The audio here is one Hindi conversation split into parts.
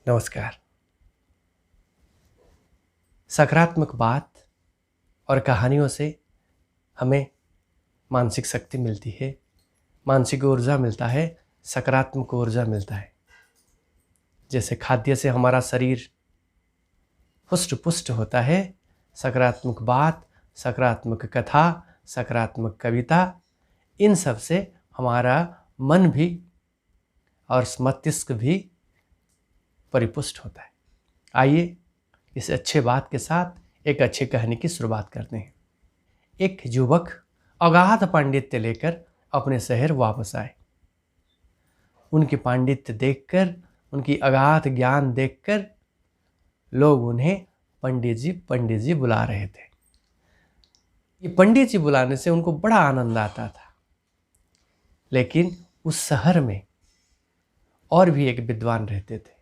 नमस्कार। सकारात्मक बात और कहानियों से हमें मानसिक शक्ति मिलती है, मानसिक ऊर्जा मिलता है, सकारात्मक ऊर्जा मिलता है। जैसे खाद्य से हमारा शरीर पुष्ट पुष्ट होता है, सकारात्मक बात, सकारात्मक कथा, सकारात्मक कविता, इन सब से हमारा मन भी और मस्तिष्क भी परिपुष्ट होता है। आइए इस अच्छे बात के साथ एक अच्छी कहानी की शुरुआत करते हैं। एक युवक अगाध पांडित्य लेकर अपने शहर वापस आए। उनकी पांडित्य देखकर, उनकी अगाध ज्ञान देखकर लोग उन्हें पंडित जी बुला रहे थे। ये पंडित जी बुलाने से उनको बड़ा आनंद आता था। लेकिन उस शहर में और भी एक विद्वान रहते थे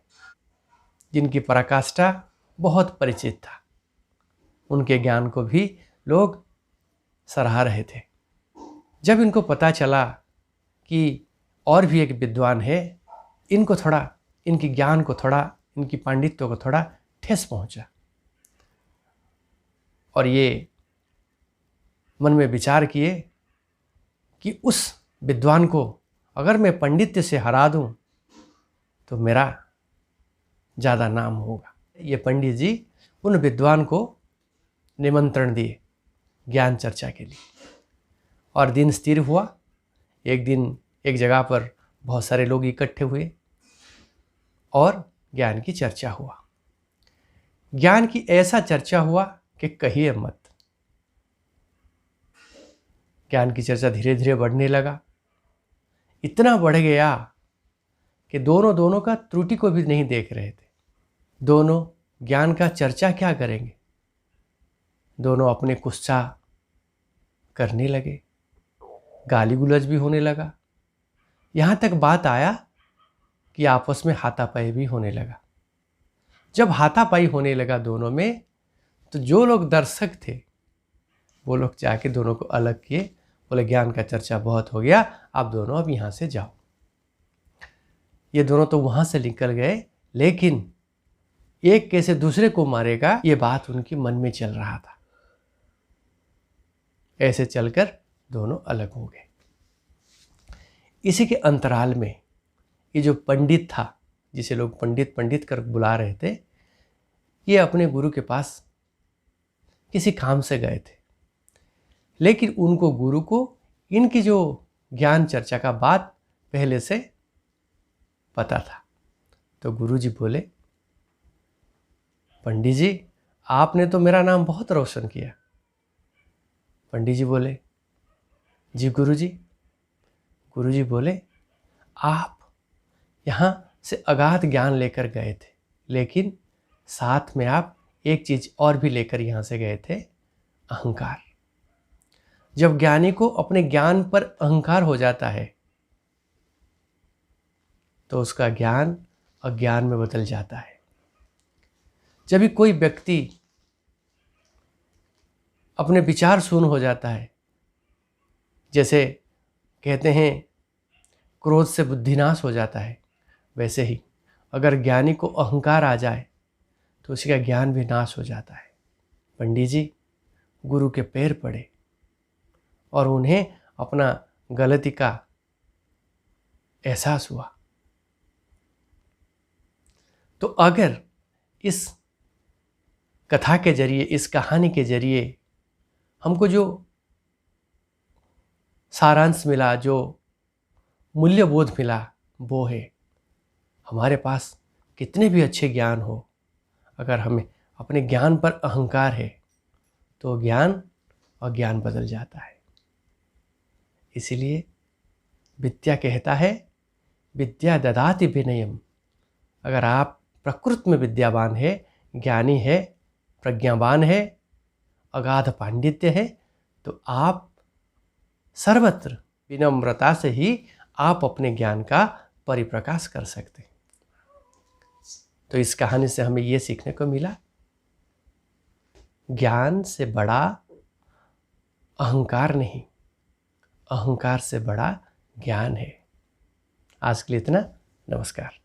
जिनकी पराकाष्ठा बहुत परिचित था। उनके ज्ञान को भी लोग सराह रहे थे। जब इनको पता चला कि और भी एक विद्वान है, इनको थोड़ा, इनकी ज्ञान को थोड़ा, इनकी पांडित्य को थोड़ा ठेस पहुंचा और ये मन में विचार किए कि उस विद्वान को अगर मैं पांडित्य से हरा दूं तो मेरा ज़्यादा नाम होगा। ये पंडित जी उन विद्वान को निमंत्रण दिए ज्ञान चर्चा के लिए और दिन स्थिर हुआ। एक दिन एक जगह पर बहुत सारे लोग इकट्ठे हुए और ज्ञान की चर्चा हुआ। ज्ञान की ऐसा चर्चा हुआ कि कहिए मत। ज्ञान की चर्चा धीरे धीरे बढ़ने लगा। इतना बढ़ गया कि दोनों का त्रुटि को भी नहीं देख रहे थे। दोनों ज्ञान का चर्चा क्या करेंगे, दोनों अपने कुत्सा करने लगे, गाली गुलज भी होने लगा। यहाँ तक बात आया कि आपस में हाथापाई भी होने लगा। जब हाथापाई होने लगा दोनों में, तो जो लोग दर्शक थे वो लोग जाके दोनों को अलग किए, बोले ज्ञान का चर्चा बहुत हो गया, आप दोनों अब यहाँ से जाओ। ये दोनों तो वहाँ से निकल गए, लेकिन एक कैसे दूसरे को मारेगा ये बात उनके मन में चल रहा था। ऐसे चलकर दोनों अलग हो गए। इसी के अंतराल में ये जो पंडित था, जिसे लोग पंडित पंडित कर बुला रहे थे, ये अपने गुरु के पास किसी काम से गए थे। लेकिन उनको, गुरु को, इनकी जो ज्ञान चर्चा का बात पहले से पता था। तो गुरु जी बोले, पंडित जी आपने तो मेरा नाम बहुत रोशन किया। पंडित जी बोले, जी गुरु जी। गुरु जी बोले, आप यहाँ से अगाध ज्ञान लेकर गए थे, लेकिन साथ में आप एक चीज़ और भी लेकर यहाँ से गए थे, अहंकार। जब ज्ञानी को अपने ज्ञान पर अहंकार हो जाता है तो उसका ज्ञान अज्ञान में बदल जाता है। जब भी कोई व्यक्ति अपने विचार शून्य हो जाता है, जैसे कहते हैं क्रोध से बुद्धिनाश हो जाता है, वैसे ही अगर ज्ञानी को अहंकार आ जाए तो उसी का ज्ञान भी नाश हो जाता है। पंडित जी गुरु के पैर पड़े और उन्हें अपना गलती का एहसास हुआ। तो अगर इस कथा के जरिए, इस कहानी के जरिए हमको जो सारांश मिला, जो मूल्यबोध मिला, वो है हमारे पास कितने भी अच्छे ज्ञान हो, अगर हमें अपने ज्ञान पर अहंकार है तो ज्ञान और ज्ञान बदल जाता है। इसीलिए विद्या कहता है, विद्या ददाति विनयम। अगर आप प्रकृति में विद्यावान है, ज्ञानी है, प्रज्ञावान है, अगाध पांडित्य है, तो आप सर्वत्र विनम्रता से ही आप अपने ज्ञान का परिप्रकाश कर सकते हैं। तो इस कहानी से हमें ये सीखने को मिला, ज्ञान से बड़ा अहंकार नहीं, अहंकार से बड़ा ज्ञान है। आज के लिए इतना। नमस्कार।